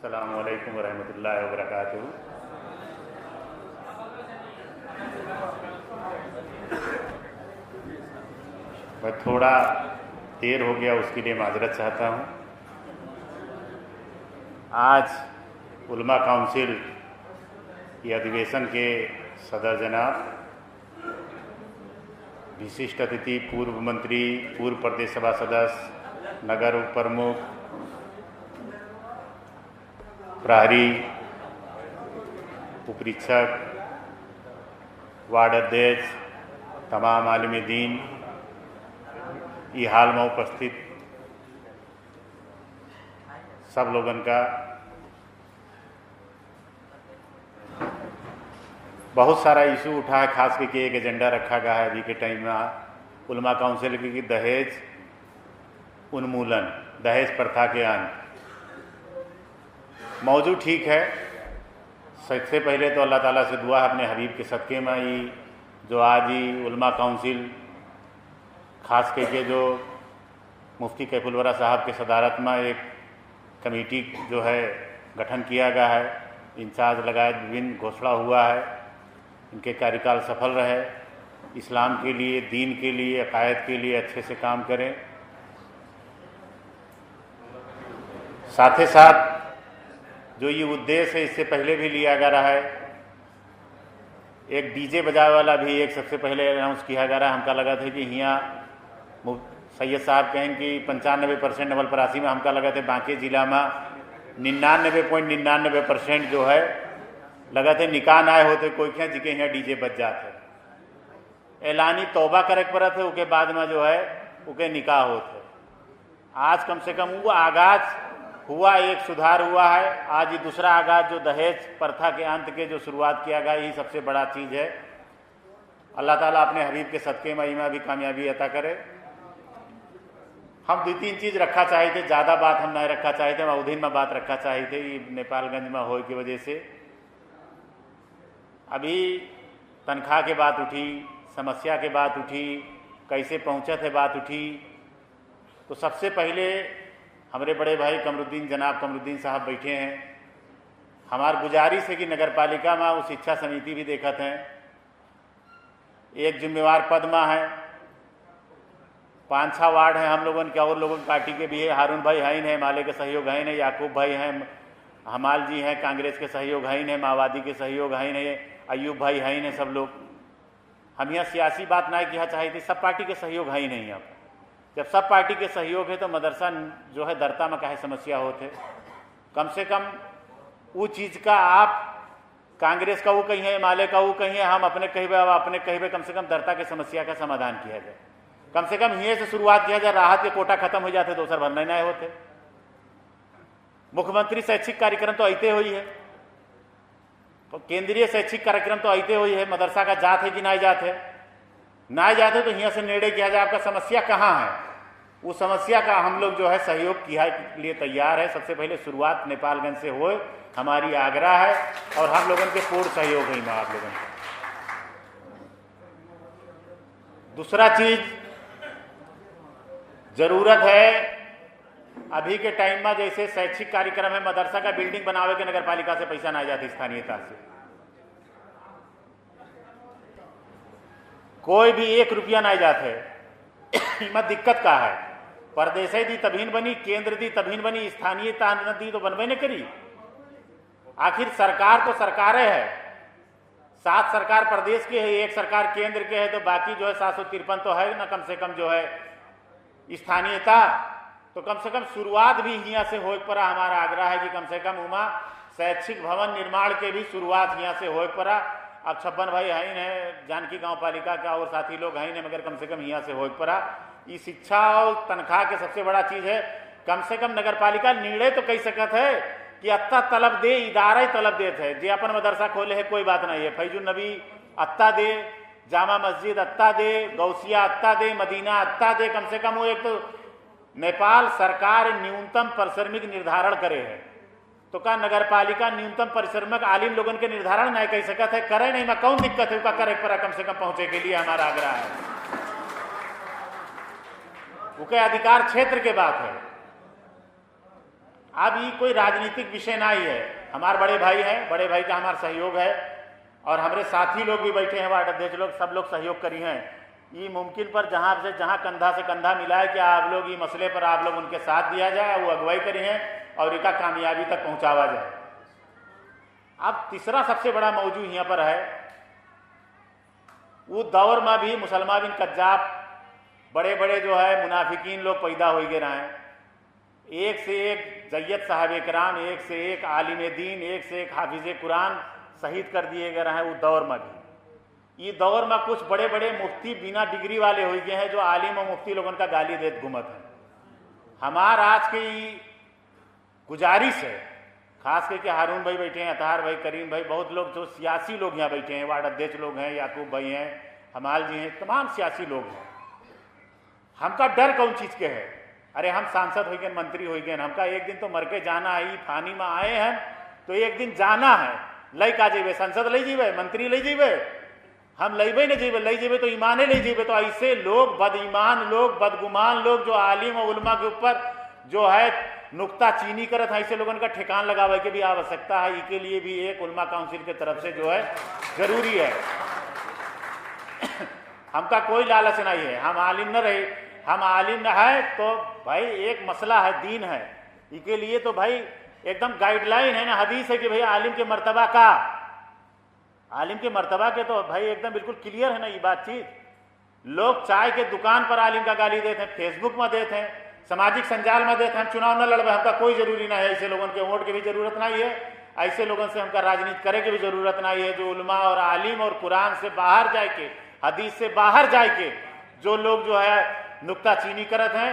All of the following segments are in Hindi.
अस्सलामु अलैकुम वरहमतुल्लाहि वबरकातुहू। मैं थोड़ा देर हो गया, उसके लिए माजरत चाहता हूँ। आज उलमा काउंसिल की अधिवेशन के सदर जनाब, विशिष्ट अतिथि पूर्व मंत्री, पूर्व प्रदेश सभा सदस्य, नगर उप प्रमुख, प्रहरी, उपरीक्षक, वार्ड अध्यक्ष, तमाम आलिम दीन, ई हाल में उपस्थित सब लोगन का बहुत सारा इशू उठा है। खास करके एक एजेंडा रखा गया है अभी के टाइम में उलमा काउंसिल की दहेज उन्मूलन, दहेज प्रथा के अंत। मौजूद ठीक है। सबसे पहले तो अल्लाह ताला से दुआ है अपने हबीब के सदक़े में, ही जो आज ही उलमा काउंसिल खास करके जो मुफ्ती कैफुल वरा साहब के सदारत में एक कमेटी जो है गठन किया गया है, इंचार्ज लगाए विभिन्न घोषणा हुआ है, इनके कार्यकाल सफल रहे, इस्लाम के लिए, दीन के लिए, अकायद के लिए अच्छे से काम करें। साथ ही साथ जो ये उद्देश्य है इससे पहले भी लिया जा रहा है, एक डीजे बजावे वाला भी एक सबसे पहले अनाउंस किया जा रहा है। हमका लगा था कि यहाँ सैयद साहब कहें कि 95% नवलपरासी में, हमका लगा थे बांके जिला में 99.99% जो है लगा थे निकाह ना होते कोई क्या जिके यहाँ डीजे बज जाते। ऐलानी तौबा करे पड़ा थे, उसके बाद में जो है उके निकाह होते। आज कम से कम वो आगाज हुआ, एक सुधार हुआ है। आज ये दूसरा आगाज जो दहेज प्रथा के अंत के जो शुरुआत किया गया, यही सबसे बड़ा चीज़ है। अल्लाह ताला अपने हबीब के सदक़े में इमा भी कामयाबी अता करे। हम 2-3 चीज़ रखा चाहे थे, ज़्यादा बात हम नहीं रखा चाहे थे, हम उधीन में बात रखा चाहे थे। ये नेपालगंज में हो की वजह से अभी तनख्वाह के बात उठी, समस्या के बात उठी, कैसे पहुँचे थे बात उठी। तो सबसे पहले हमारे बड़े भाई कमरुद्दीन, जनाब कमरुद्दीन साहब बैठे हैं। हमार गुजारिश है कि नगर पालिका में वो शिक्षा समिति भी देखते हैं, एक जिम्मेवार पद में है, 5-6 वार्ड हैं हम लोगों के, और लोगों की पार्टी के भी है। हारून भाई हाइन है, माले के सहयोग हाइन है, याकूब भाई हैं, हमाल जी हैं, कांग्रेस के सहयोग हाइन है, माओवादी के सहयोग हाइन है, अयूब भाई हाइन है। सब लोग हम यहाँ सियासी बात ना किया चाहे थे, सब पार्टी के सहयोग हाइन है। यहाँ जब सब पार्टी के सहयोग है तो मदरसा जो है दरता में काहे समस्या होते। कम से कम वो चीज़ का आप कांग्रेस का वो कहीं है, माले का वो कहीं है, हम अपने कहीं अपने कहीं कम से कम दरता के समस्या का समाधान किया जाए। कम से कम यहीं से शुरुआत किया जाए। राहत के कोटा खत्म हो जाते, दोसर भरने नहीं होते। मुख्यमंत्री शैक्षिक कार्यक्रम तो आते हुई है, तो केंद्रीय शैक्षिक कार्यक्रम तो आते हुई है। मदरसा का जात है कि नहीं जात है, ना जाते तो यहाँ से निर्णय किया जाए आपका समस्या कहाँ है। वो समस्या का हम लोग जो है सहयोग किया के लिए तैयार है। सबसे पहले शुरुआत नेपालगंज से हो, हमारी आग्रह है, और हम लोगों के पूर्ण सहयोग है आप लोगों का। दूसरा चीज जरूरत है अभी के टाइम में, जैसे शैक्षिक कार्यक्रम है, मदरसा का बिल्डिंग बनावे के नगर पालिका से पैसा नहीं जाती, स्थानीयता से कोई भी 1 रुपया नहीं जाते। इनमें दिक्कत का है, परदेश दी तभीन बनी, केंद्र दी तभीन बनी, स्थानीयता दी तो बनबे नहीं करी। आखिर सरकार तो सरकार है, 7 सरकार प्रदेश के है, 1 सरकार केंद्र के है, तो बाकी जो है 753 तो है ना। कम से कम जो है स्थानीयता, तो कम से कम शुरुआत भी यहाँ से हो पड़ा। हमारा आग्रह है कि कम से कम उमा शैक्षिक भवन निर्माण के भी शुरुआत यहाँ से हो पड़ा। अब 56 भाई हाइन है, जानकी गांव पालिका का और साथी लोग हाइन है, मगर कम से कम यहाँ से हो पड़ा। ये शिक्षा और तनख्वाह के सबसे बड़ा चीज़ है। कम से कम नगर पालिका निर्णय तो कह सकत है कि अत्ता तलब दे, इदारा ही तलब देते है। जे अपन मदरसा खोले है कोई बात नहीं है, फैजुल नबी अत्ता दे, जामा मस्जिद अत्ता दे, गौसिया अत्ता दे, मदीना अत्ता दे। कम से कम वो एक तो नेपाल सरकार न्यूनतम पारिश्रमिक निर्धारण करे है, तो का नगर पालिका न्यूनतम पारिश्रमिक आलिम लोगन के निर्धारण नहीं कह सकत है, करे नहीं में कौन दिक्कत है, उसका करे पर कम से कम पहुंचे के लिए हमारा आग्रह है। वो के अधिकार क्षेत्र के बात है। अब ये कोई राजनीतिक विषय ना ही है। हमारे बड़े भाई हैं, बड़े भाई का हमारा सहयोग है और हमारे साथी लोग भी बैठे हैं, वार्ड अध्यक्ष लोग, सब लोग सहयोग करी हैं। ये मुमकिन पर जहाँ कंधा से कंधा मिला है कि आप लोग ये मसले पर आप लोग उनके साथ दिया जाए, वो अगुवाई करी हैं और इनका कामयाबी तक पहुँचावा जाए। अब तीसरा सबसे बड़ा मौजू यहाँ पर है, वो दौर में भी मुसलमान बिन कज्जाब बड़े बड़े जो है मुनाफिकीन लोग पैदा हो गए रहे हैं। एक से एक जय्यद साहब कराम, एक से एक आलिम दीन, एक से एक हाफिज कुरान शहीद कर दिए गए हैं। वो दौर में भी, ये दौर में कुछ बड़े बड़े मुफ्ती बिना डिग्री वाले हो गए हैं जो आलिम और मुफ्ती लोगों का गाली देत घूमत हैं। हमार आज की गुजारिश है, खास करके हारून भाई बैठे हैं, अतहार भाई, करीम भाई, बहुत लोग जो सियासी लोग यहाँ बैठे हैं, वार्ड अध्यक्ष लोग हैं, याकूब भाई हैं, हमाल जी हैं, तमाम सियासी लोग हैं। हमका डर कौन चीज़ के है? अरे हम सांसद हो गए, मंत्री हो गए, हमका एक दिन तो मर के जाना है। फानी में आए हैं तो एक दिन जाना है। लई का जेबे, संसद ले जीवे, मंत्री ले जीवे, हम लईबे नहीं जीवे, लई जीवे तो ईमाने ले जीवे। तो ऐसे लोग, बदईमान लोग, बदगुमान लोग जो आलिम और उलमा के ऊपर जो है नुक्ता चीनी करत है, ऐसे लोगों का ठिकान लगावे की भी आवश्यकता है। इसके लिए भी एक उलमा काउंसिल की तरफ से जो है जरूरी है। हमका कोई लालच नहीं है, हम आलिम न रहे, हम आलिम न है तो भाई एक मसला है, दीन है, इसके लिए तो भाई एकदम गाइडलाइन है ना, हदीस है कि भाई आलिम के मर्तबा का, आलिम के मर्तबा के तो भाई एकदम बिल्कुल क्लियर है ना ये बातचीत। लोग चाय के दुकान पर आलिम का गाली देते हैं, फेसबुक में देते हैं, सामाजिक संजाल में देते हैं। हम चुनाव न लड़वे, हमका कोई जरूरी नहीं है, ऐसे लोगों के वोट की भी जरूरत नहीं है, ऐसे लोगों से हमका राजनीति करे की भी जरूरत नहीं है। जो उलमा और आलिम और कुरान से बाहर जाए के, हदीस से बाहर जाए के जो लोग जो है नुक्ता चीनी करत हैं,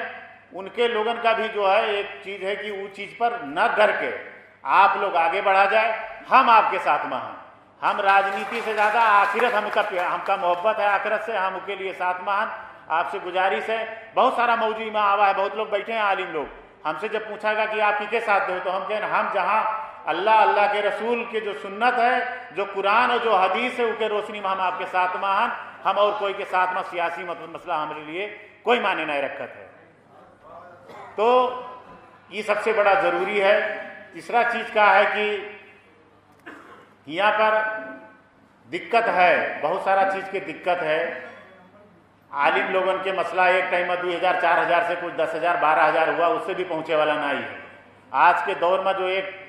उनके लोगन का भी जो है एक चीज है कि वो चीज पर न डर के आप लोग आगे बढ़ा जाए। हम आपके साथ में हैं, हम राजनीति से ज्यादा आखिरत हमका मोहब्बत है आखिरत से, हम उसके लिए साथ में हैं। आपसे गुजारिश है, बहुत सारा मौजू में आवा है, बहुत लोग बैठे हैं आलिम लोग, हमसे जब पूछागा कि आप किसके साथ दो, तो हम कहें हम जहाँ अल्लाह के रसूल के जो सुन्नत है, जो कुरान और जो हदीस है, उसके रोशनी में हम आपके साथ में हैं। हम और कोई के साथ में सियासी मसला हमारे लिए कोई माने नहीं रखत है। तो ये सबसे बड़ा जरूरी है। तीसरा चीज का है कि यहाँ पर दिक्कत है, बहुत सारा चीज की दिक्कत है। आलिम लोगों के मसला एक टाइम में 2000 4000 से कुछ 10,000 12,000 हुआ, उससे भी पहुंचे वाला नहीं है। आज के दौर में जो एक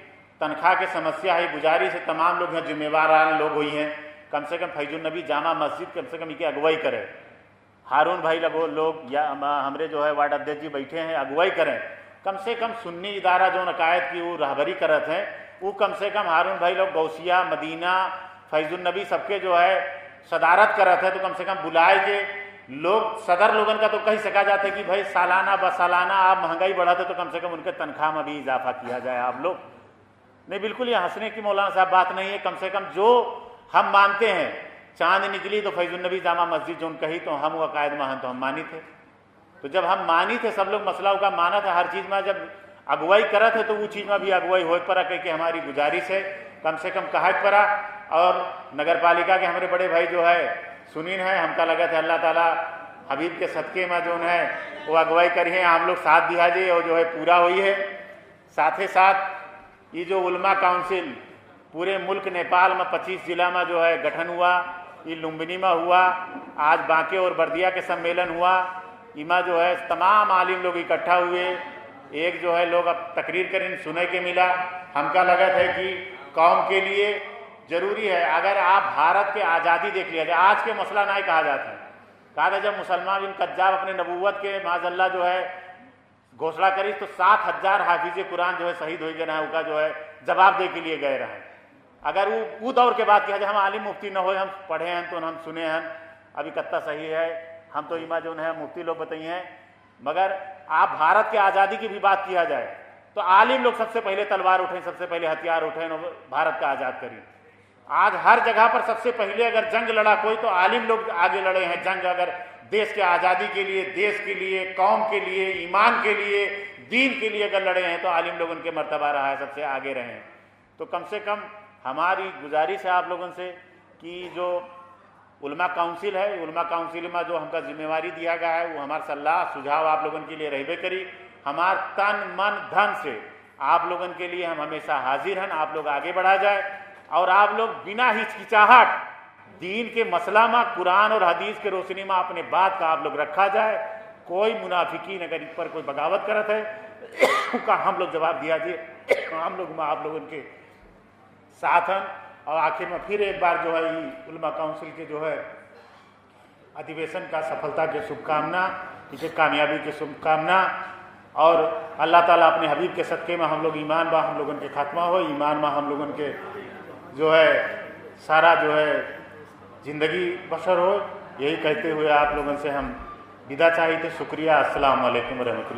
तनख्वाह की समस्या है, गुजारिश है तमाम लोग यहाँ जिम्मेवार लोग हुई हैं, कम से कम फैजुल नबी जामा मस्जिद कम से कम इनकी अगुवाई करें। हारून भाई लोग या हमारे जो है वार्ड अध्यक्ष जी बैठे हैं, अगुवाई करें। कम से कम सुन्नी इदारा जो नकायत की वो रहबरी करत हैं, वो कम से कम हारून भाई लोग गौसिया, मदीना, फैजुल नबी सबके जो है सदारत करत है। तो कम से कम बुलाए के लोग, सदर लोगन का तो कही सका जाता है कि भाई सालाना बसालाना आप महंगाई बढ़ाते तो कम से कम उनके तनख्वाह में भी इजाफा किया जाए। आप लोग नहीं, बिल्कुल ये हंसने की मौलाना साहब बात नहीं है। कम से कम जो हम मानते हैं, चांद निकली तो फैजुल नबी जामा मस्जिद जो कही तो हम वो कायद महान तो हम मानी थे। तो जब हम मानी थे, सब लोग मसला का माना था, हर चीज़ में जब अगुवाई करा थे तो वो चीज़ में भी अगुवाई हो पड़ा। कह के हमारी गुजारिश है कम से कम कहा पड़ा। और नगर पालिका के हमारे बड़े भाई जो है सुनील हैं, हमका लगा था अल्लाह ताला हबीब के सदक़े में जो है वो अगुवाई करी है, हम लोग साथ दिया जाए और जो है पूरा हुई है। साथ ही साथ ये जो उलमा काउंसिल पूरे मुल्क नेपाल में 25 जिला में जो है गठन हुआ, ये लुम्बिनी में हुआ, आज बांके और बर्दिया के सम्मेलन हुआ, इमा जो है तमाम आलिम लोग इकट्ठा हुए। एक जो है लोग अब तकरीर करें सुने के मिला, हमका लगा था कि कौम के लिए जरूरी है। अगर आप भारत के आज़ादी देख लिया जाए, आज के मसला नहीं कहा जाता है, कहा था जब मुसलमान बिन कज्जाब अपने नबूवत के माज़अल्लाह जो है घोषणा करी तो 7,000 हाफिज कुरान जो है शहीद हो गए रहे, उसका जो है जवाब दे के लिए गए रहे। अगर वो दौर के बाद किया जाए, हम आलिम मुफ्ती न हो, हम पढ़े हैं तो हम सुने हैं, अभी कत्ता सही है, हम तो इमा जो है मुफ्ती लोग बताइए हैं। मगर आप भारत के आज़ादी की भी बात किया जाए तो आलिम लोग सबसे पहले तलवार उठें, सबसे पहले हथियार उठें और भारत का आज़ाद करें। आज हर जगह पर सबसे पहले अगर जंग लड़ा कोई तो आलिम लोग आगे लड़े हैं जंग। अगर देश के आज़ादी के लिए, देश के लिए, कौम के लिए, ईमान के लिए, दीन के लिए अगर लड़े हैं तो आलिम लोग उनके मर्तबा रहा है, सबसे आगे रहे हैं। तो कम से कम हमारी गुजारिश है आप लोगों से कि जो उलमा काउंसिल है, उलमा काउंसिल में जो हमका जिम्मेवारी दिया गया है वो हमारा सलाह सुझाव आप लोगों के लिए रहबे करी। हमार तन मन धन से आप लोगन के लिए हम हमेशा हाजिर हैं। आप लोग आगे बढ़ा जाए और आप लोग बिना हिचकिचाहट दीन के मसला में कुरान और हदीस के रोशनी में अपने बात का आप लोग रखा जाए। कोई मुनाफिकीन अगर इस पर कोई बगावत करत है का हम लोग जवाब दिया जाए। हम लोग में आप लोगों के साथ हैं। और आखिर में फिर एक बार जो है उलमा काउंसिल के जो है अधिवेशन का सफलता की शुभकामना, इसे कामयाबी की शुभकामना। और अल्लाह ताला अपने हबीब के सदक़े में हम लोग ईमान बा हम लोगों के खात्मा हो, ईमान में हम लोगों के जो है सारा जो है ज़िंदगी बसर हो। यही कहते हुए आप लोगों से हम विदा चाहिए थे। शुक्रिया। अस्सलाम वालेकुम रहमतुल्लाह।